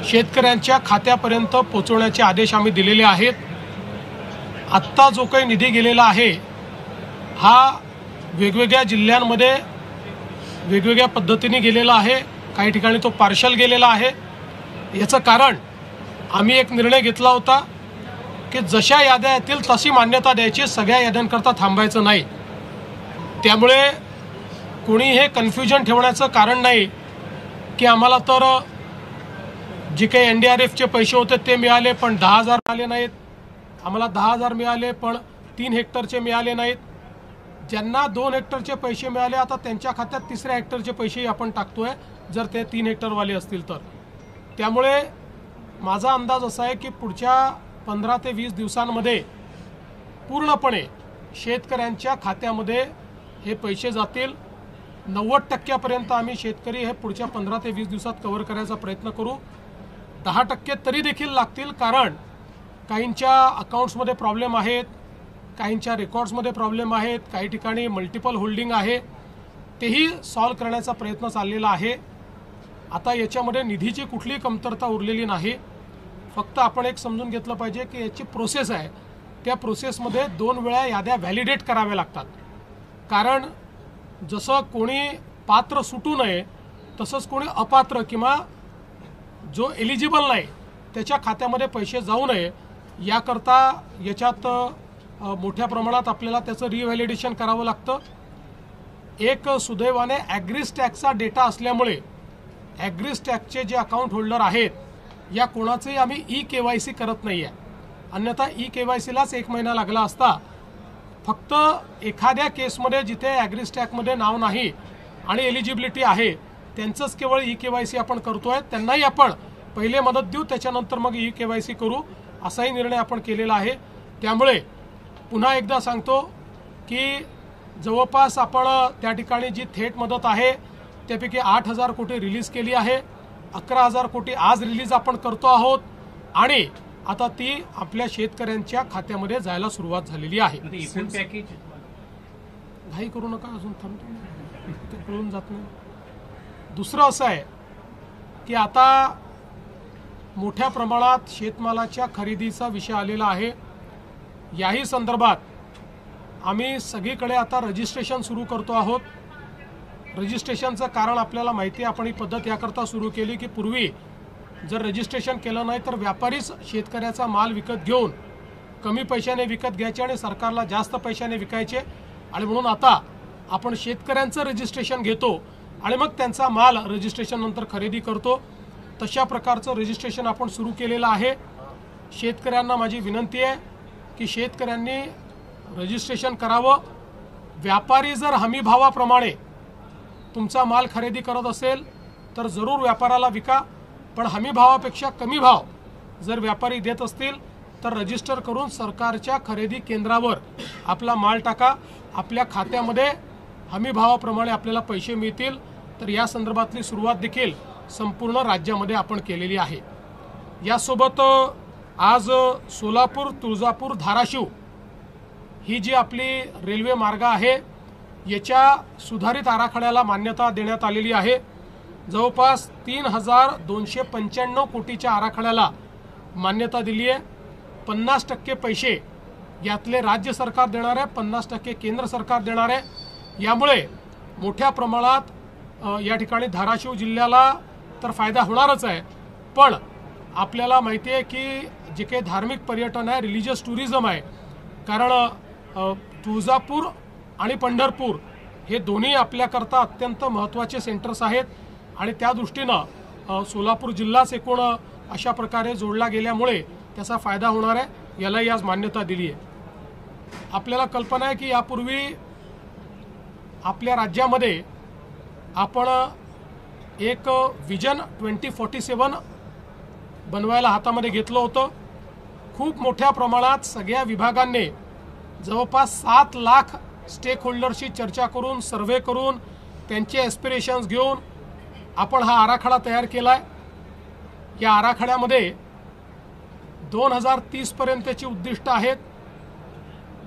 शेतकऱ्यांच्या खात्यापर्यंत पोहोचवण्याचे आदेश आम्ही दिलेले आहेत। आत्ता जो काही निधी गेलेला आहे हा वेगवेगळ्या जिल्ह्यांमध्ये वेगवेगळ्या पद्धतीने गेलेला आहे। काही ठिकाणी तो पार्शल गेलेला आहे। याचं कारण आम्ही एक निर्णय घेतला होता की जशा याद्या येतील तशी मान्यता द्यायची, सगळ्या याद्यांकरता थांबायचं नाही। त्यामुळे कोणी हे कन्फ्युजन ठेवण्याचं कारण नाही की आम्हाला तर जे काही एनडीआरएफचे पैसे होते ते मिळाले पण 10,000 मिळाले नाहीत, आम्हाला 10,000 मिळाले पण 3 हेक्टरचे मिळाले नाहीत। ज्यांना 2 हेक्टरचे पैसे मिळाले आता त्यांच्या खात्यात 3ऱ्या हेक्टरचे पैसेही आपण टाकतोय जर ते 3 हेक्टरवाले असतील तर। त्यामुळे माझा अंदाज असा आहे की पुढच्या 15 ते 20 दिवसांमध्ये पूर्णपणे शेतकऱ्यांच्या खात्यामध्ये हे पैसे जातील। 90% आम्ही शेतकरी हे पुढच्या 15 ते 20 दिवसात कव्हर करायचा प्रयत्न करू। 10% तरी देखील लागतील, कारण काहींच्या अकाउंट्समध्ये प्रॉब्लेम आहेत, काहींच्या रेकॉर्ड्समध्ये प्रॉब्लेम आहेत, काही ठिकाणी मल्टिपल होल्डिंग आहे, तेही सॉल्व करण्याचा प्रयत्न चाललेला आहे। आता याच्यामध्ये निधीची कुठलीही कमतरता उरलेली नाही। फक्त आपण एक समजून घेतलं पाहिजे की याची प्रोसेस आहे, त्या प्रोसेसमध्ये 2 वेळा याद्या व्हॅलिडेट कराव्या लागतात। कारण जसं कोणी पात्र सुटू नये तसंच कोणी अपात्र किंवा जो एलिजिबल नाही त्याच्या खात्यामध्ये पैसे जाऊ नये याकरता याच्यात मोठ्या प्रमाणात आपल्याला त्याचं रिव्हॅलिडेशन करावं लागतं। एक सुदैवाने ॲग्रीस्टॅकचा डेटा असल्यामुळे ॲग्रीस्टॅकचे जे अकाउंट होल्डर आहेत या कोणाचंही आम्ही ई-KYC करत नाही आहे, अन्यथा ई-KYCलाच 1 महिना लागला असता। फक्त एखाद्या केसमध्ये जिथे ॲग्रीस्टॅकमध्ये नाव नाही आणि एलिजिबिलिटी आहे त्यांचंच केवळ ई-KYC आपण करतोय। त्यांनाही आपण पहिले मदत देऊ, त्याच्यानंतर मग ई-KYC करू असाही निर्णय आपण केलेला आहे। त्यामुळे पुन्हा एकदा सांगतो की जवळपास आपण त्या ठिकाणी जी थेट मदत आहे त्यापैकी 8,000 कोटी रिलीज केली आहे। 11,000 कोटी आज रिलीज आपण करतो आहोत आणि आता ती आपल्या शेतकऱ्यांच्या खात्यामध्ये जायला सुरुवात झालेली आहे। घाई करू नका, अजून थांबतो, ते कळून जात नाही। दुसरं असं आहे की आता मोठ्या प्रमाणात शेतमालाच्या खरेदीचा विषय आलेला आहे। याही संदर्भात आम्ही सगळीकडे आता रजिस्ट्रेशन सुरू करतो आहोत। रजिस्ट्रेशनचं कारण आपल्याला माहिती आहे, आपण ही पद्धत याकरता सुरू केली की पूर्वी जर रजिस्ट्रेशन केलं नाही तर व्यापारीच शेतकऱ्याचा माल विकत घेऊन कमी पैशाने विकत घ्यायचे आणि सरकारला जास्त पैशाने विकायचे, आणि म्हणून आता आपण शेतकऱ्यांचं रजिस्ट्रेशन घेतो आणि मग त्यांचा माल रजिस्ट्रेशन नंतर खरेदी करतो। तशा प्रकारचं रजिस्ट्रेशन आपण सुरू केलेलं आहे। शेतकऱ्यांना माझी विनंती आहे की शेतकऱ्यांनी रजिस्ट्रेशन करावं। व्यापारी जर हमी भावाप्रमाणे तुमचा माल खरेदी करत असेल तर जरूर व्यापाराला विका, पण हमी भावापेक्षा कमी भाव जर व्यापारी देत असतील तर रजिस्टर करून सरकारच्या खरेदी केंद्रावर आपला माल टाका। आपल्या खात्यामध्ये हमी भावाप्रमाणे आपल्याला पैसे मिळतील। तर या संदर्भातली सुरुवात देखील संपूर्ण राज्यामध्ये आपण केलेली आहे। यासोबत आज सोलापूर, तुळजापूर, धाराशिव ही जी आपली रेल्वे मार्ग आहे याच्या सुधारित आराखड्याला मान्यता देण्यात आलेली आहे। जवळपास 3,295 कोटीच्या आराखड्याला मान्यता दिली आहे। 50% पैसे यातले राज्य सरकार देणार आहे, 50% केंद्र सरकार देणार आहे। यामुळे मोठ्या प्रमाणात या ठिकाणी धाराशिव जिल्ह्याला तर फायदा होणारच आहे, पण आपल्याला माहिती आहे की जे काही धार्मिक पर्यटन आहे, रिलिजियस टुरिझम आहे, कारण तुळजापूर आणि पंढरपूर हे दोन्ही आपल्याकरता अत्यंत महत्त्वाचे सेंटर्स आहेत आणि त्या दृष्टीनं सोलापूर जिल्हाच एकूण अशा प्रकारे जोडला गेल्यामुळे त्याचा फायदा होणार आहे। यालाही आज मान्यता दिली आहे। आपल्याला कल्पना आहे की यापूर्वी आपल्या राज्यामध्ये आपण एक विजन 2047 बनवायला हातामध्ये घेतलं होतं। खूप मोठ्या प्रमाणात सगळ्या विभागांनी जवळपास 7 लाख स्टेक होल्डरशी चर्चा करून, सर्वे करून, त्यांचे ॲस्पिरेशन्स घेऊन आपण हा आराखडा तयार केला आहे। या आराखड्यामध्ये 2030 पर्यंतची उद्दिष्ट आहेत।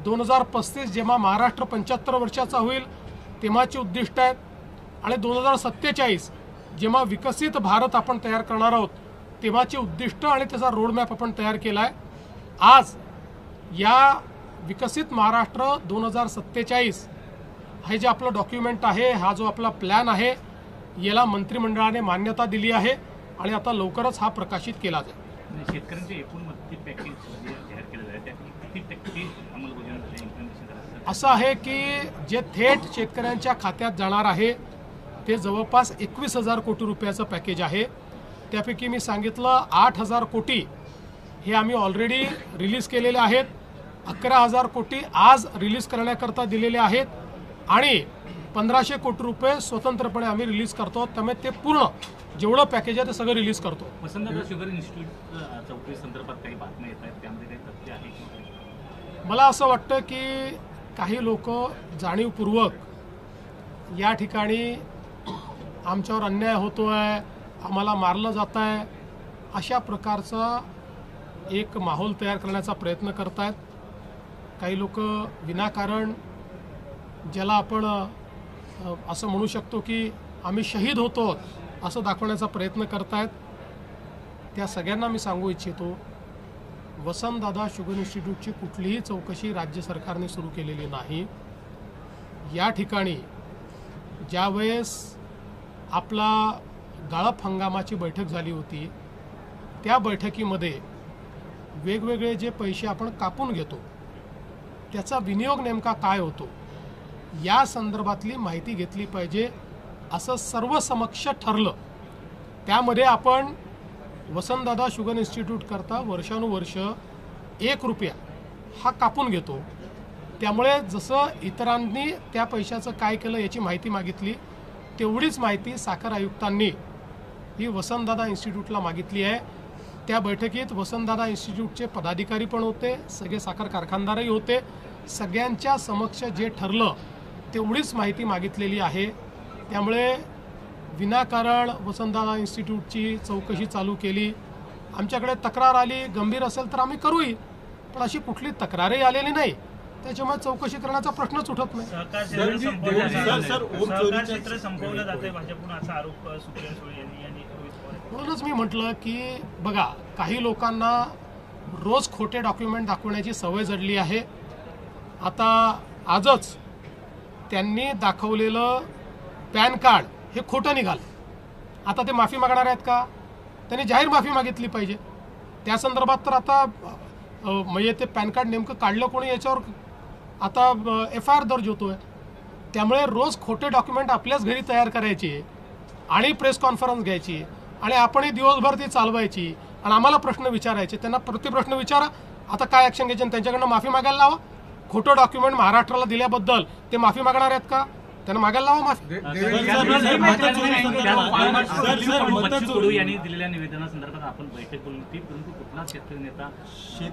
2035 जेव्हा महाराष्ट्र 75 वर्षाचा होईल तेव्हाची उद्दिष्ट आहेत आणि 2047 जेव्हा विकसित भारत आपण तयार करणार आहोत तेव्हाची उद्दिष्ट आणि त्याचा रोडमॅप आपण तयार केला आहे. आज या विकसित महाराष्ट्र 2047 हे जे आपलं डॉक्युमेंट आहे, हा जो आपला प्लॅन आहे, याला मंत्रिमंडळाने मान्यता दिली आहे आणि आता लवकरच हा प्रकाशित केला जाईल. शेतकऱ्यांचे एकूण मदती पॅकेज जाहीर केलं जाईल, त्यापैकी किती टक्के अंमलबजावणी इम्प्लिमेंटेशन करायचं? असं आहे की जे थेट शेतकऱ्यांच्या खात्यात जाणार आहे ते जवळपास 21,000 कोटी रुपयाचं पॅकेज आहे. त्यापैकी मी सांगितलं 8,000 कोटी हे आम्ही ऑलरेडी रिलीज केलेले आहेत, 11,000 कोटी आज रिलीज करण्याकरता दिलेले आहेत आणि 1,500 कोटी रुपये स्वतंत्रपणे आम्ही रिलीज करतो. त्यामुळे ते पूर्ण जेवढं पॅकेज आहे ते सगळं रिलीज करतो. वसंतदादा शुगर इन्स्टिट्यूट चौकशी संदर्भात काही बातम्या येत आहेत, त्यामध्ये काही तथ्य आहे? मला असं वाटतं की काही लोक जाणीवपूर्वक या ठिकाणी आमच्यावर अन्याय होतो आहे, आम्हाला मारलं जात आहे, अशा प्रकारचा एक माहोल तयार करण्याचा प्रयत्न करत आहेत. काही लोक विनाकारण ज्याला आपण असं म्हणू शकतो की आम्ही शहीद होतो असं दाखवण्याचा प्रयत्न करत आहेत. त्या सगळ्यांना मी सांगू इच्छितो, वसंतदादा शुगर इन्स्टिट्यूटची कुठलीही चौकशी राज्य सरकारने सुरू केलेली नाही. या ठिकाणी ज्यावेळेस आपला गाळप हंगामाची बैठक झाली होती, त्या बैठकीमध्ये वेगवेगळे जे पैसे आपण कापून घेतो त्याचा विनियोग नेमका काय होतो या संदर्भातली माहिती घेतली पाहिजे असं सर्वसमक्ष ठरलं. त्यामध्ये आपण वसंतदादा शुगर इन्स्टिट्यूट करता वर्षानुवर्ष 1 रुपया हा कापून घेतो. त्यामुळे जसं इतरांनी त्या पैशाचं काय केलं याची माहिती मागितली, तेवढीच माहिती साखर आयुक्तांनी ही वसंतदादा इन्स्टिट्यूटला मागितली आहे. त्या बैठकीत वसंतदादा इन्स्टिट्यूटचे पदाधिकारी पण होते, सगळे साखर कारखानदारही होते. सगळ्यांच्या समक्ष जे ठरलं तेवढीच माहिती मागितलेली आहे. त्यामुळे विनाकारण वसंतदादा इन्स्टिट्यूटची चौकशी चालू केली. आमच्याकडे तक्रार आली, गंभीर असेल तर आम्ही करूही, पण अशी कुठली तक्रारही आलेली नाही, त्याच्यामुळे चौकशी करण्याचा प्रश्नच उठत नाही. सहकार क्षेत्र संपवलं जाते भाजपकडून असा आरोप सुप्रिया सुळे यांनी म्हणूनच मी म्हटलं की बघा, काही लोकांना रोज खोटे डॉक्युमेंट दाखवण्याची सवय जडली आहे. आता आजच त्यांनी दाखवलेलं पॅन कार्ड हे खोटं निघालं. आता ते माफी मागणार आहेत का? त्यांनी जाहीर माफी मागितली पाहिजे. त्या संदर्भात तर आता म्हणजे ते पॅन कार्ड नेमकं काढलं कोणी याच्यावर आता FIR दर्ज होतोय. त्यामुळे रोज खोटे डॉक्युमेंट आपल्याच घरी तयार करायचे आणि प्रेस कॉन्फरन्स घ्यायची आणि आपणही दिवसभर ती चालवायची आणि आम्हाला प्रश्न विचारायचे. त्यांना प्रतिप्रश्न विचारा, आता काय ॲक्शन घ्यायची, त्यांच्याकडनं माफी मागायला लावा. खोटं डॉक्युमेंट महाराष्ट्राला दिल्याबद्दल ते माफी मागणार आहेत का? त्यांना मागायला लावा माफी. बच्चू कडू यांनी दिलेल्या निवेदनासंदर्भात आपण बैठक बोलली होती, परंतु कुठला शेतकरी नेता?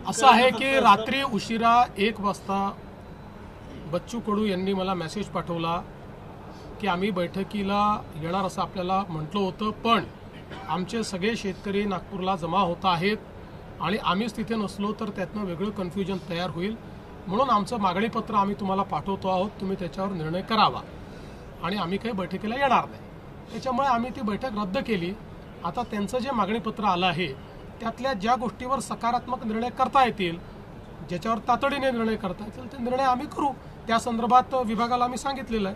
असं आहे की रात्री उशिरा 1 वाजता बच्चू कडू यांनी मला मेसेज पाठवला की आम्ही बैठकीला येणार असं आपल्याला म्हटलं होतं, पण आमचे सगळे शेतकरी नागपूरला जमा होत आहेत आणि आम्हीच तिथे नसलो तर त्यातनं वेगळं कन्फ्युजन तयार होईल, म्हणून आमचं मागणीपत्र आम्ही तुम्हाला पाठवतो आहोत, तुम्ही त्याच्यावर निर्णय करावा आणि आम्ही काही बैठकीला येणार नाही. त्याच्यामुळे आम्ही ती बैठक रद्द केली. आता त्यांचं जे मागणीपत्र आलं आहे त्यातल्या ज्या गोष्टीवर सकारात्मक निर्णय करता येतील, ज्याच्यावर तातडीने निर्णय करता येतील, ते निर्णय आम्ही करू. त्या संदर्भात विभागाला आम्ही सांगितलेलं आहे.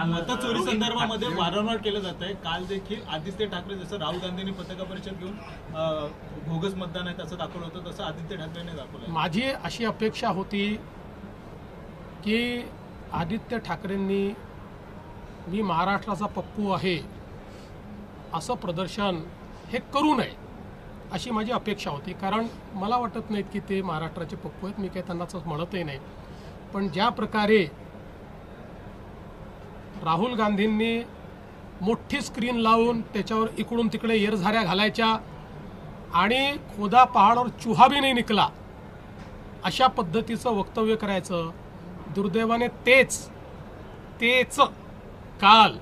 मतचोरी संदर्भामध्ये वारंवार केलं जात आहे. काल देखील आदित्य ठाकरे जसं राहुल गांधींनी पत्रकार परिषद घेऊन बोगस मतदान आहे तसं दाखवलं होतं, तसं आदित्य ठाकरेंनी दाखवलं. माझी अशी अपेक्षा होती की आदित्य ठाकरेंनी मी महाराष्ट्राचा पप्पू आहे असं प्रदर्शन हे करू नये अशी माझी अपेक्षा होती. कारण मला वाटत नाहीत की ते महाराष्ट्राचे पप्पू आहेत, मी काही त्यांना म्हणतही नाही. पण ज्या प्रकारे राहुल गांधींनी मोठी स्क्रीन लावून त्याच्यावर इकडून तिकडे येरझाऱ्या घालायच्या आणि खोदा पहाडवर चुहा भी नाही निकला अशा पद्धतीचं वक्तव्य करायचं, दुर्दैवाने तेच काल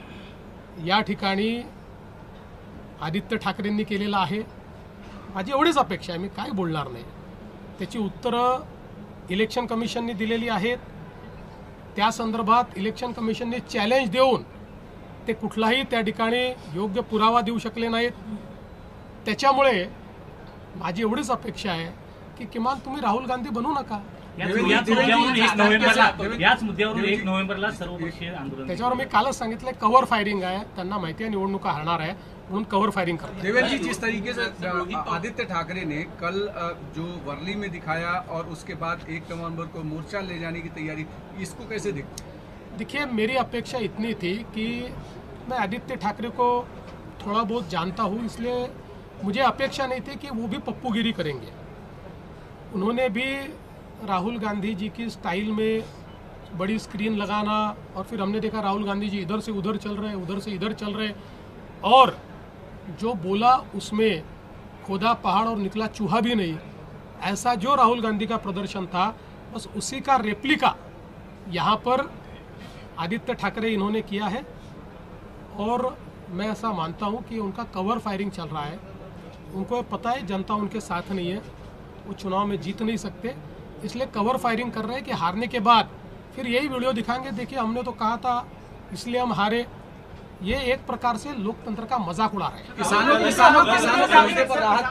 या ठिकाणी आदित्य ठाकरेंनी केलेलं आहे. माझी एवढीच अपेक्षा आहे, मी काय बोलणार नाही. त्याची उत्तरं इलेक्शन कमिशनने दिलेली आहेत. त्या संदर्भात इलेक्शन कमिशनने चॅलेंज देऊन ते कुठलाही त्या ठिकाणी योग्य पुरावा देऊ शकले नाहीत. त्याच्यामुळे माझी एवढीच अपेक्षा आहे की किमान तुम्ही राहुल गांधी बनू नका. याच मुद्द्यावरून 1 नोव्हेंबरला सर्वपक्षीय आंदोलन. त्याच्यावर मी कालच सांगितलं कव्हर फायरिंग आहे. त्यांना माहिती आहे निवडणुका हरणार आहे म्हणून कव्हर फायरिंग करतात. देवेंद्र जी, जिस तरीके से आदित्य ठाकरे ने कल जो वर्ली में दिखाया और उसके बाद 1 नवंबर को मोर्चा ले जाने की तैयारी, इसको कैसे देखिए, मेरी अपेक्षा इतनी थी कि मैं आदित्य ठाकरे को थोड़ा बहुत जानता हूँ, इसलिए मुझे अपेक्षा नहीं थी कि वो भी पप्पूगिरी करेंगे. उन्होंने भी राहुल गांधी जी की स्टाइल में बड़ी स्क्रीन लगाना और फिर हमने देखा राहुल गांधी जी इधर से उधर चल रहे, उधर से इधर चल रहे, और जो बोला उसमें खोदा पहाड़ और निकला चूहा भी नहीं, ऐसा जो राहुल गांधी का प्रदर्शन था बस उसी का रेप्लिका यहाँ पर आदित्य ठाकरे इन्होंने किया है. और मैं ऐसा मानता हूँ कि उनका कवर फायरिंग चल रहा है. उनको पता है जनता उनके साथ नहीं है, वो चुनाव में जीत नहीं सकते, इसलिए कवर फायरिंग कर रहे हैं कि हारने के बाद फिर यही वीडियो दिखाएंगे, देखिए हमने तो कहा था इसलिए हम हारे. ये एक प्रकार से लोकतंत्र का मजाक उड़ा रहे हैं. किसानों के मुद्दे पर राहत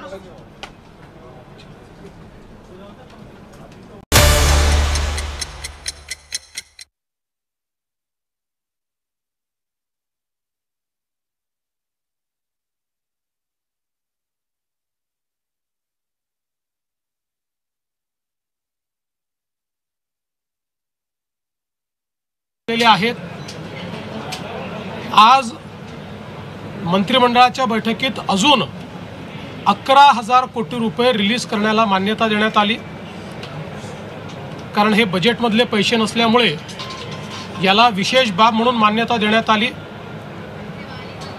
आहेत. आज मंत्रिमंडळाच्या बैठकीत अजून 11,000 कोटी रुपये रिलीज करण्याला मान्यता देण्यात आली. कारण हे बजेटमधले पैसे नसल्यामुळे याला विशेष बाब म्हणून मान्यता देण्यात आली.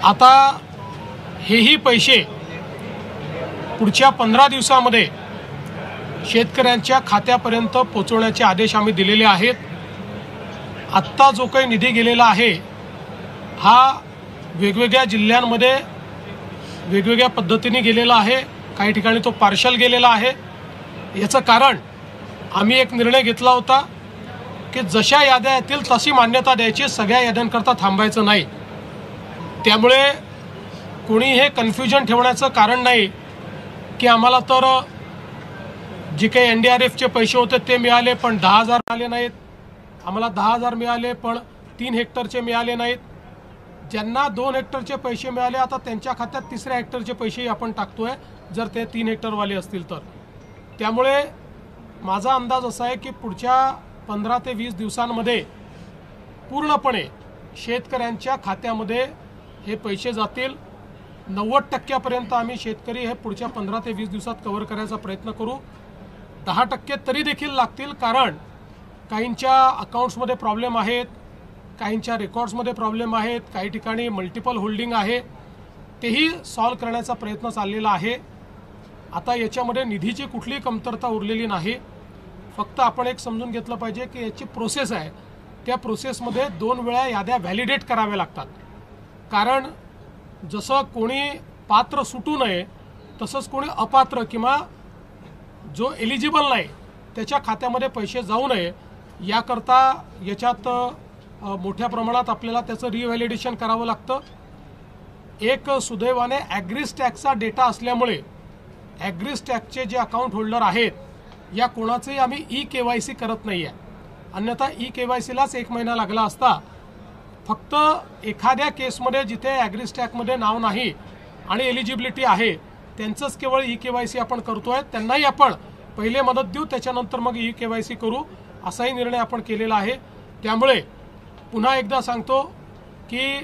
आता हेही पैसे पुढच्या 15 दिवसामध्ये शेतकऱ्यांच्या खात्यापर्यंत पोहोचवण्याचे आदेश आम्ही दिलेले आहेत. आत्ता जो काही निधी गेलेला आहे हा वेगवेगळ्या जिल्ह्यांमध्ये वेगवेगळ्या पद्धतीने गेलेला आहे. काही ठिकाणी तो पार्शल गेलेला आहे. याचं कारण आम्ही एक निर्णय घेतला होता की जशा याद्या येतील तशी मान्यता द्यायची, सगळ्या याद्यांकरता थांबायचं नाही. त्यामुळे कोणी हे कन्फ्युजन ठेवण्याचं कारण नाही की आम्हाला तर जे काही NDRFचे पैसे होते ते मिळाले पण 10,000 मिळाले नाहीत, आम्हाला 10,000 मिळाले पण 3 हेक्टरचे मिळाले नाहीत. ज्यांना 2 हेक्टरचे पैसे मिळाले आता त्यांच्या खात्यात 3ऱ्या हेक्टरचे पैसेही आपण टाकतोय जर ते 3 हेक्टरवाले असतील तर. त्यामुळे माझा अंदाज असा आहे की पुढच्या 15 ते 20 दिवसांमध्ये पूर्णपणे शेतकऱ्यांच्या खात्यामध्ये हे पैसे जातील. 90% आम्ही शेतकरी हे पुढच्या 15 ते 20 दिवसात कव्हर करायचा प्रयत्न करू. 10% तरी देखील लागतील, कारण काहींच्या अकाउंट्समध्ये प्रॉब्लेम आहेत, काहींच्या रेकॉर्ड्समध्ये प्रॉब्लेम आहेत, काही ठिकाणी मल्टिपल होल्डिंग आहे, तेही सॉल्व करण्याचा प्रयत्न चाललेला आहे. आता याच्यामध्ये निधीची कुठलीही कमतरता उरलेली नाही. फक्त आपण एक समजून घेतलं पाहिजे की याची प्रोसेस आहे, त्या प्रोसेसमध्ये 2 वेळा याद्या व्हॅलिडेट कराव्या लागतात. कारण जसं कोणी पात्र सुटू नये तसंच कोणी अपात्र किंवा जो एलिजिबल नाही त्याच्या खात्यामध्ये पैसे जाऊ नये याकरता याच्यात मोठ्या प्रमाणात आपल्याला त्याचं रिव्हॅलिडेशन करावं लागतं. एक सुदैवाने ॲग्रिस्टॅकचा डेटा असल्यामुळे ॲग्रिस्टॅकचे जे अकाउंट होल्डर आहेत या कोणाचंही आम्ही EKYC करत नाही आहे. अन्यथा EKYCलाच 1 महिना लागला असता. फक्त एखाद्या केसमध्ये जिथे ॲग्रिस्टॅकमध्ये नाव नाही आणि एलिजिबिलिटी आहे त्यांचंच केवळ EKYC आपण करतोय. त्यांनाही आपण पहिले मदत देऊ, त्याच्यानंतर मग EKYC करू, असाही निर्णय आपण केलेला आहे. त्यामुळे पुन्हा एकदा सांगतो की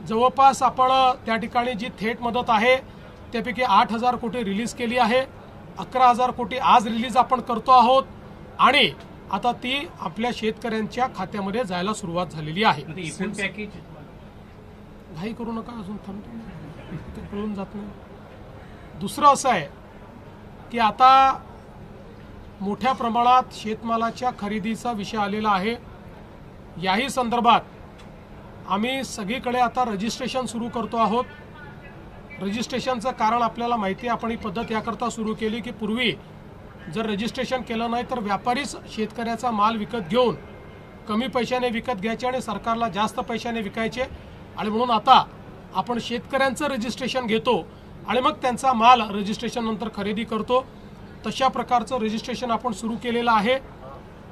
जवळपास आपण त्या ठिकाणी जी थेट मदत आहे त्यापैकी 8,000 कोटी रिलीज केली आहे. 11,000 कोटी आज रिलीज आपण करतो आहोत आणि आता ती आपल्या शेतकऱ्यांच्या खात्यामध्ये जायला सुरुवात झालेली आहे. घाई करू नका, अजून थांबतो, ते कळून जात नाही. दुसरं असं आहे की आता मोठ्या प्रमाणात शेतमालाच्या खरेदीचा विषय आलेला आहे. याही संदर्भात आम्ही सगळीकडे आता रजिस्ट्रेशन सुरू करतो आहोत. रजिस्ट्रेशनचं कारण आपल्याला माहिती आहे. आपण ही पद्धत याकरता सुरू केली की पूर्वी जर रजिस्ट्रेशन केलं नाही तर व्यापारीच शेतकऱ्याचा माल विकत घेऊन कमी पैशाने विकत घ्यायचे आणि सरकारला जास्त पैशाने विकायचे. आणि म्हणून आता आपण शेतकऱ्यांचं रजिस्ट्रेशन घेतो आणि मग त्यांचा माल रजिस्ट्रेशन नंतर खरेदी करतो. तशा प्रकारचं रजिस्ट्रेशन आपण सुरू केलेलं आहे.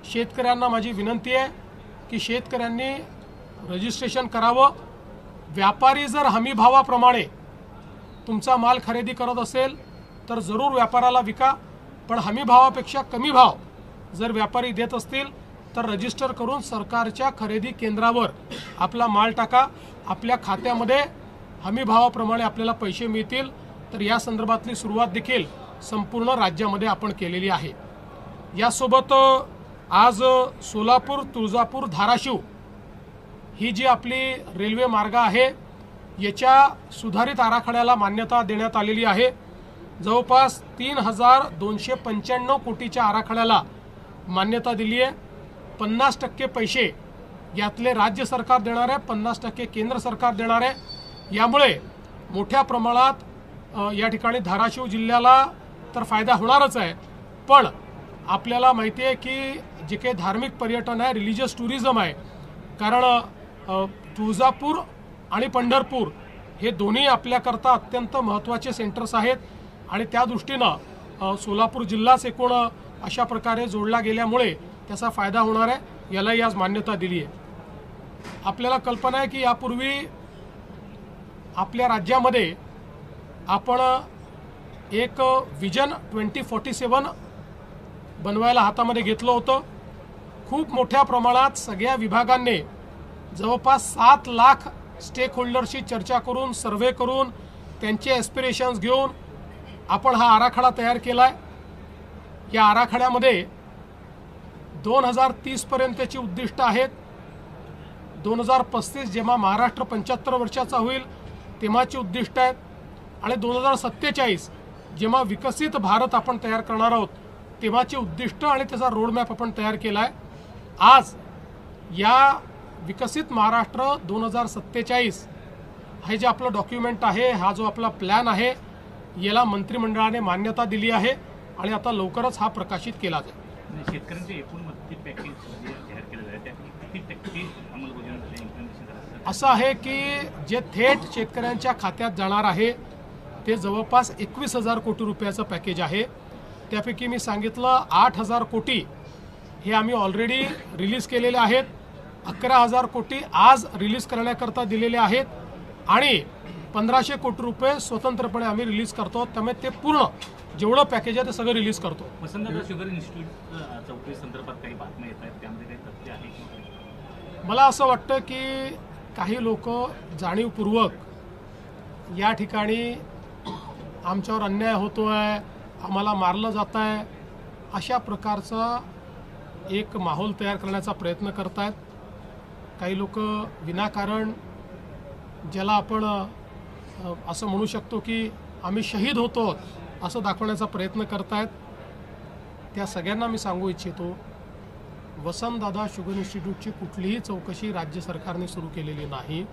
शेतकऱ्यांना माझी विनंती आहे की शेतकऱ्यांनी रजिस्ट्रेशन करावं. व्यापारी जर हमीभावाप्रमाणे तुमचा माल खरेदी करत असेल तर जरूर व्यापाराला विका, पण हमीभावापेक्षा कमी भाव जर व्यापारी देत असतील तर रजिस्टर करून सरकारच्या खरेदी केंद्रावर आपला माल टाका. आपल्या खात्यामध्ये हमीभावाप्रमाणे आपल्याला पैसे मिळतील. तर या संदर्भातली सुरुवात देखील संपूर्ण राज्यामध्ये आपण केलेली आहे. यासोबत आज सोलापूर, तुळजापूर, धाराशिव ही जी आपली रेल्वे मार्ग आहे याच्या सुधारित आराखड्याला मान्यता देण्यात आलेली आहे. जवळपास 3,295 कोटीच्या आराखड्याला मान्यता दिली आहे. 50% पैसे यातले राज्य सरकार देणार आहे, 50% केंद्र सरकार देणार आहे. यामुळे मोठ्या प्रमाणात या ठिकाणी धाराशिव जिल्ह्याला तर फायदा होणारच आहे, पण आपल्याला माहिती आहे की जे काही धार्मिक पर्यटन आहे, रिलिजियस टुरिझम आहे, कारण तुळजापूर आणि पंढरपूर हे दोन्ही आपल्याकरता अत्यंत महत्त्वाचे सेंटर्स आहेत आणि त्या दृष्टीनं सोलापूर जिल्हाच एकूण अशा प्रकारे जोडला गेल्यामुळे त्याचा फायदा होणार आहे. यालाही आज मान्यता दिली आहे. आपल्याला कल्पना आहे की यापूर्वी आपल्या राज्यामध्ये आपण एक विजन 2047 बनवायला हातामध्ये घेतलं होतं. खूप मोठ्या प्रमाणात सगळ्या विभागांनी जवळपास 7 लाख स्टेक होल्डरशी चर्चा करून, सर्व्हे करून, त्यांचे एस्पिरेशन्स घेऊन आपण हा आराखडा तयार केला आहे. या आराखड्यामध्ये 2030 पर्यंतची उद्दिष्ट आहेत. 2035 जेव्हा महाराष्ट्र 75 वर्षाचा होईल तेव्हाची उद्दिष्ट आहेत आणि 2047 जेव्हा विकसित भारत आपण तयार करणार आहोत तेव्हाची उद्दिष्ट आणि त्याचा रोडमॅप आपण तयार केला आहे. आज या विकसित महाराष्ट्र 2047 हे जे आपलं डॉक्युमेंट आहे, हा जो आपला प्लॅन आहे, याला मंत्रिमंडळाने मान्यता दिली आहे आणि आता लवकरच हा प्रकाशित केला जाईल. शेतकऱ्यांचे एकूण मदती पॅकेज जाहीर केलेलं आहे, त्यापैकी किती टक्के अंमलबजावणी झाली, इम्प्लिमेंटेशन झालं? असं आहे की जे थेट शेतकऱ्यांच्या खात्यात जाणार आहे ते जवळपास 21,000 कोटी रुपयाचं पॅकेज आहे. त्यापैकी मी सांगितलं 8,000 कोटी हे आम्ही ऑलरेडी रिलीज केलेले आहेत. 11,000 कोटी आज रिलीज करण्याकरता दिलेले आहेत आणि 1,500 कोटी रुपये स्वतंत्रपणे आम्ही रिलीज करतो. त्यामुळे ते पूर्ण जेवढं पॅकेज आहे ते सगळं रिलीज करतो. वसंतदादा शुगर इन्स्टिट्यूट चौकशी संदर्भात काही बातम्या येत आहेत, त्यामध्ये काही तथ्य आहे की? मला असं वाटतं की काही लोक जाणीवपूर्वक या ठिकाणी आमच्यावर अन्याय होतो आहे, आम्हाला मारलं जात आहे, अशा प्रकारचा एक माहोल तयार करण्याचा प्रयत्न करत आहेत. काही लोक विनाकारण ज्याला आपण असं म्हणू शकतो की आम्ही शहीद होतो असं दाखवण्याचा प्रयत्न करत आहेत. त्या सगळ्यांना मी सांगू इच्छितो, वसंतदादा शुगर इन्स्टिट्यूटची कुठलीही चौकशी राज्य सरकारने सुरू केलेली नाही.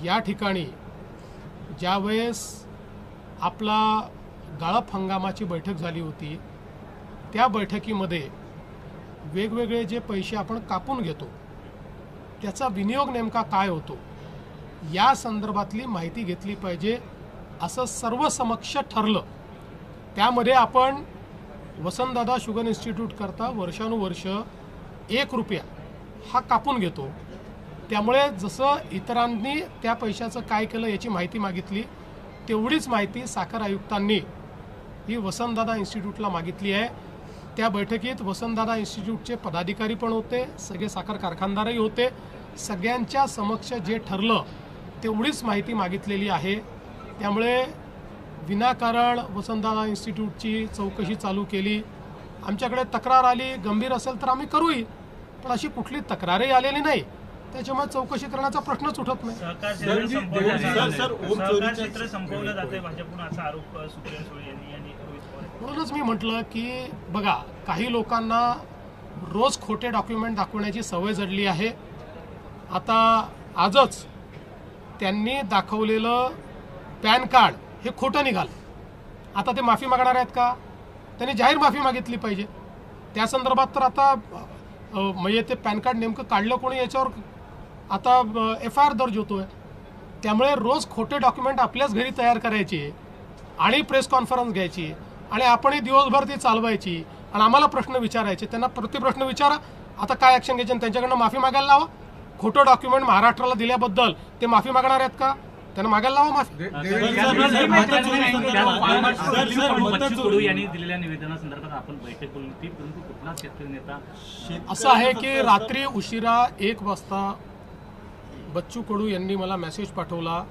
या ठिकाणी ज्यावेळेस आपला गाळप हंगामाची बैठक झाली होती त्या बैठकीमध्ये वेगवेगळे जे पैसे आपण कापून घेतो त्याचा विनियोग नेमका काय होतो या संदर्भातली माहिती घेतली पाहिजे असं सर्वसमक्ष ठरलं. त्यामध्ये आपण वसंतदादा शुगर इन्स्टिट्यूट करता वर्षानुवर्ष 1 रुपया हा कापून घेतो. त्यामुळे जसं इतरांनी त्या पैशाचं काय केलं याची माहिती मागितली तेवढीच माहिती साखर आयुक्तांनी ही वसंतदादा इन्स्टिट्यूटला मागितली आहे. त्या बैठकीत वसंतदादा इन्स्टिट्यूटचे पदाधिकारी पण होते, सगळे साखर कारखानदारही होते. सगळ्यांच्या समक्ष जे ठरलं तेवढीच माहिती मागितलेली आहे. त्यामुळे विनाकारण वसंतदादा इन्स्टिट्यूटची चौकशी चालू केली. आमच्याकडे तक्रार आली, गंभीर असेल तर आम्ही करूही, पण अशी कुठली तक्रारही आलेली नाही. त्याच्यामुळे चौकशी करण्याचा प्रश्नच उठत नाही. सहकार क्षेत्र संपवलं जाते भाजपकडून असा आरोप सुप्रिया सुळे यांनी आणि रोहित पवार. म्हणूनच मी म्हटलं की बघा, काही लोकांना रोज खोटे डॉक्युमेंट दाखवण्याची सवय जडली आहे. आता आजच त्यांनी दाखवलेलं पॅन कार्ड हे खोटं निघालं. आता ते माफी मागणार आहेत का? त्यांनी जाहीर माफी मागितली पाहिजे. त्या संदर्भात तर आता म्हणजे ते पॅन कार्ड नेमकं काढलं कोणी याच्यावर आता FIR दर्ज होतोय. त्यामुळे रोज खोटे डॉक्युमेंट आपल्याच घरी तयार करायचे आणि प्रेस कॉन्फरन्स घ्यायची आणि आपणही दिवसभर ती चालवायची आणि आम्हाला प्रश्न विचारायचे. त्यांना प्रतिप्रश्न विचारा, आता काय ॲक्शन घ्यायची आणि त्यांच्याकडनं माफी मागायला लावा. खोटं डॉक्युमेंट महाराष्ट्राला दिल्याबद्दल ते माफी मागणार आहेत का? त्यांना मागायला लावा माफी. बच्चू कडू यांनी दिलेल्या निवेदनासंदर्भात आपण बैठक बोलली होती, परंतु कुठला शेतकरी नेता असं आहे की रात्री उशिरा 1 वाजता बच्चू कडू यांनी मला मेसेज पाठवला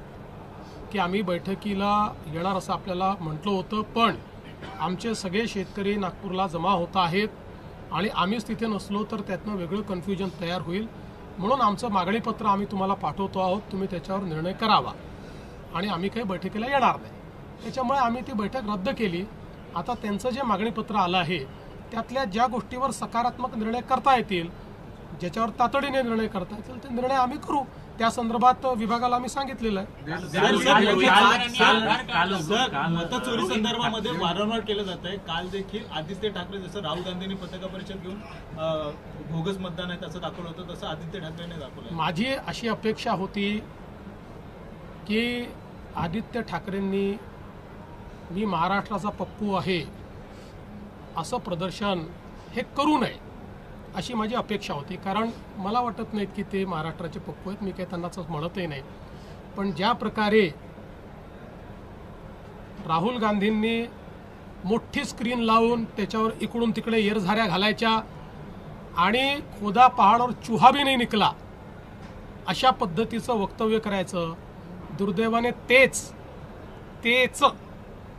की आम्ही बैठकीला येणार असं आपल्याला म्हटलं होतं, पण आमचे सगळे शेतकरी नागपूरला जमा होत आहेत आणि आम्हीच तिथे नसलो तर त्यातनं वेगळं कन्फ्युजन तयार होईल, म्हणून आमचं मागणीपत्र आम्ही तुम्हाला पाठवतो आहोत, तुम्ही त्याच्यावर निर्णय करावा आणि आम्ही काही बैठकीला येणार नाही. त्याच्यामुळे आम्ही ती बैठक रद्द केली. आता त्यांचं जे मागणीपत्र आलं आहे त्यातल्या ज्या गोष्टीवर सकारात्मक निर्णय करता येतील, ज्याच्यावर तातडीने निर्णय करता येतील ते निर्णय आम्ही करू. त्या संदर्भात विभागाला आम्ही सांगितलेलं आहे. मतचोरी संदर्भामध्ये वारंवार केलं जात आहे. काल देखील आदित्य ठाकरे जसं राहुल गांधींनी पत्रकार परिषद घेऊन बोगस मतदान आहे असं दाखवलं होतं, तसं आदित्य ठाकरेंनी दाखवलं. माझी अशी अपेक्षा होती की आदित्य ठाकरेंनी मी महाराष्ट्राचा पप्पू आहे असं प्रदर्शन हे करू नये अशी माझी अपेक्षा होती. कारण मला वाटत नाहीत की ते महाराष्ट्राचे पप्पू आहेत, मी काही त्यांना म्हणतही नाही. पण ज्या प्रकारे राहुल गांधींनी मोठी स्क्रीन लावून त्याच्यावर इकडून तिकडे येरझाऱ्या घालायच्या आणि खोदा पहाडवर चुहा भी नाही निकला अशा पद्धतीचं वक्तव्य करायचं, दुर्दैवाने तेच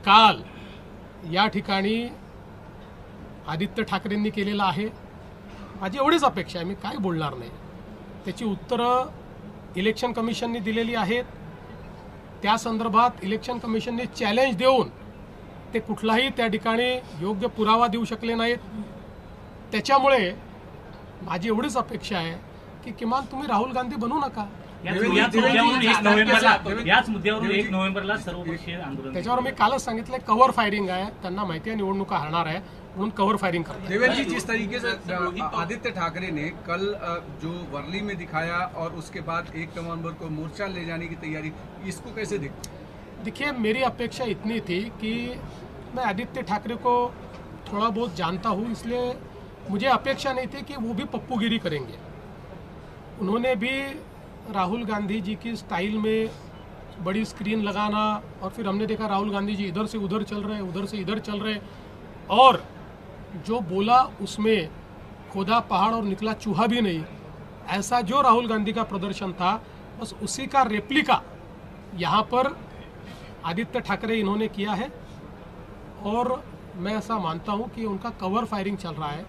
काल या ठिकाणी आदित्य ठाकरेंनी केलेलं आहे. माझी एवढीच अपेक्षा आहे, मी काय बोलणार नाही. त्याची उत्तरं इलेक्शन कमिशनने दिलेली आहेत. त्या संदर्भात इलेक्शन कमिशनने चॅलेंज देऊन ते कुठलाही त्या ठिकाणी योग्य पुरावा देऊ शकले नाहीत. त्याच्यामुळे माझी एवढीच अपेक्षा आहे की किमान तुम्ही राहुल गांधी बनू नका. याच मुद्द्यावरून 1 नोव्हेंबरला सर्वपक्षीय आंदोलन, त्याच्यावर मी कालच सांगितलंय कव्हर फायरिंग आहे. त्यांना माहिती आहे निवडणुका हरणार आहे म्हणून कवर फायरिंग करते. देवेंद्र जी, जिस तरीके से आदित्य ठाकरे ने कल जो वर्ली में दिखाया और उसके बाद 1 नवंबर को मोर्चा ले जाने की तैयारी, इसको कैसे देखिए, मेरी अपेक्षा इतनी थी कि मैं आदित्य ठाकरे को थोड़ा बहुत जानता हूँ, इसलिए मुझे अपेक्षा नहीं थी कि वो भी पप्पूगिरी करेंगे. उन्होंने भी राहुल गांधी जी की स्टाइल में बड़ी स्क्रीन लगाना और फिर हमने देखा राहुल गांधी जी इधर से उधर चल रहे, उधर से इधर चल रहे और जो बोला उसमें खोदा पहाड़ और निकला चूहा भी नहीं, ऐसा जो राहुल गांधी का प्रदर्शन था बस उसी का रेप्लिका यहाँ पर आदित्य ठाकरे इन्होंने किया है. और मैं ऐसा मानता हूँ कि उनका कवर फायरिंग चल रहा है.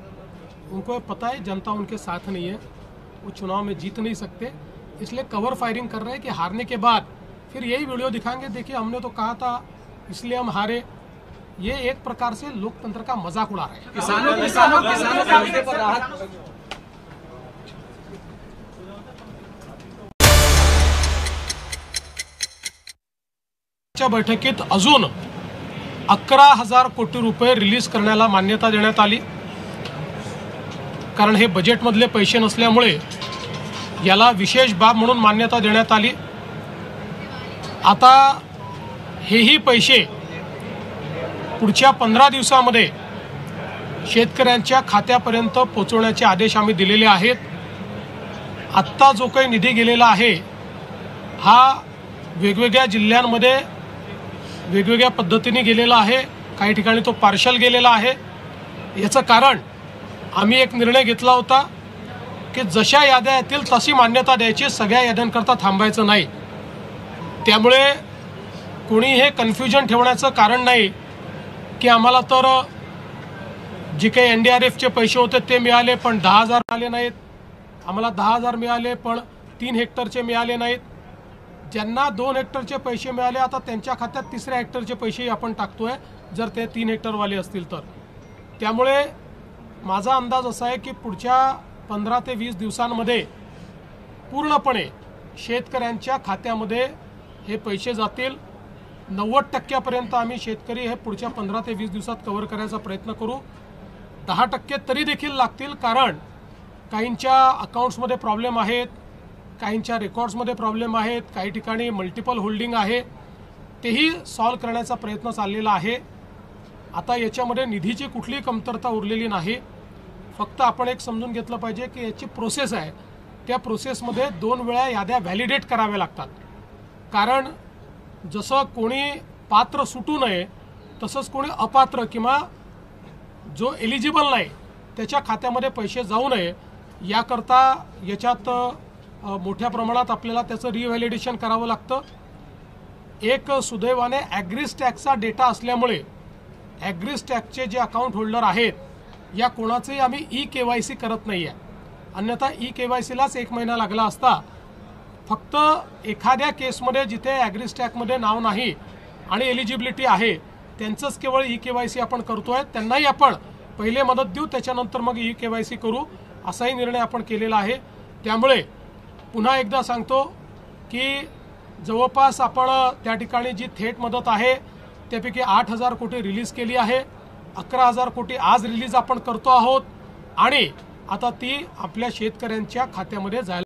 उनको पता है जनता उनके साथ नहीं है, वो चुनाव में जीत नहीं सकते, इसलिए कवर फायरिंग कर रहे हैं कि हारने के बाद फिर यही वीडियो दिखाएंगे, देखिए हमने तो कहा था इसलिए हम हारे. ये एक प्रकार से लोकतंत्र का मजाक उड़ा रहे हैं. किसानों के मुद्दे पर राहत. बैठकीत अजून 11,000 कोटी रुपये रिलीज करण्याला मान्यता देण्यात आली. कारण हे बजेटमधले पैसे नसल्यामुळे याला विशेष बाब म्हणून मान्यता देण्यात आली. आता हेही पैसे पुढच्या 15 दिवसामध्ये शेतकऱ्यांच्या खात्यापर्यंत पोहोचवण्याचे आदेश आम्ही दिलेले आहेत. आत्ता जो काही निधी गेलेला आहे हा वेगवेगळ्या जिल्ह्यांमध्ये वेगवेगळ्या पद्धतीने गेलेला आहे. काही ठिकाणी तो पार्शल गेलेला आहे. याचं कारण आम्ही एक निर्णय घेतला होता की जशा याद्या येतील तशी मान्यता द्यायची, सगळ्या याद्यांकरता थांबायचं नाही. त्यामुळे कोणी हे कन्फ्युजन ठेवण्याचं कारण नाही की आम्हाला तर जे काही NDRFचे पैसे होते ते मिळाले पण 10,000 मिळाले नाहीत, आम्हाला 10,000 मिळाले पण 3 हेक्टरचे मिळाले नाहीत. ज्यांना 2 हेक्टरचे पैसे मिळाले आता त्यांच्या खात्यात 3ऱ्या हेक्टरचे पैसेही आपण टाकतोय जर ते 3 हेक्टरवाले असतील तर. त्यामुळे माझा अंदाज असा आहे की पुढच्या 15 ते 20 दिवसांमध्ये पूर्णपणे शेतकऱ्यांच्या खात्यामध्ये हे पैसे जातील. 90% आम्ही शेतकरी हे पुढच्या 15 ते 20 दिवसात कव्हर करायचा प्रयत्न करू. 10% तरी देखील लागतील, कारण काहींच्या अकाउंट्समध्ये प्रॉब्लेम आहेत, काहींच्या रेकॉर्ड्समध्ये प्रॉब्लेम आहेत, काही ठिकाणी मल्टिपल होल्डिंग आहे, तेही सॉल्व्ह करण्याचा प्रयत्न चाललेला आहे. आता याच्यामध्ये निधीची कुठलीही कमतरता उरलेली नाही. फक्त आपण एक समजून घेतलं पाहिजे की याची प्रोसेस आहे, त्या प्रोसेसमध्ये 2 वेळा याद्या व्हॅलिडेट कराव्या लागतात. कारण जसं कोणी पात्र सुटू नये तसंच कोणी अपात्र किंवा जो एलिजिबल नाही त्याच्या खात्यामध्ये पैसे जाऊ नये याकरता याच्यात मोठ्या प्रमाणात आपल्याला त्याचं रिव्हॅलिडेशन करावं लागतं. एक सुदैवाने ॲग्रिस्टॅकचा डेटा असल्यामुळे ॲग्रिस्टॅकचे जे अकाउंट होल्डर आहेत या कोणाचंही आम्ही EKYC करत नाही आहे. अन्यथा EKYCलाच 1 महिना लागला असता. फक्त एखाद्या केसमध्ये जिथे ॲग्रिस्टॅकमध्ये नाव नाही आणि एलिजिबिलिटी आहे त्यांचंच केवळ EKYC आपण करतोय. त्यांनाही आपण पहिले मदत देऊ, त्याच्यानंतर मग EKYC करू असाही निर्णय आपण केलेला आहे. त्यामुळे पुन्हा एकदा सांगतो की जवळपास आपण त्या ठिकाणी जी थेट मदत आहे त्यापैकी 8,000 कोटी रिलीज केली आहे. 11,000 कोटी आज रिलीज आपण करतो आहोत आणि आता ती आपल्या शेतकऱ्यांच्या खात्यामध्ये जायला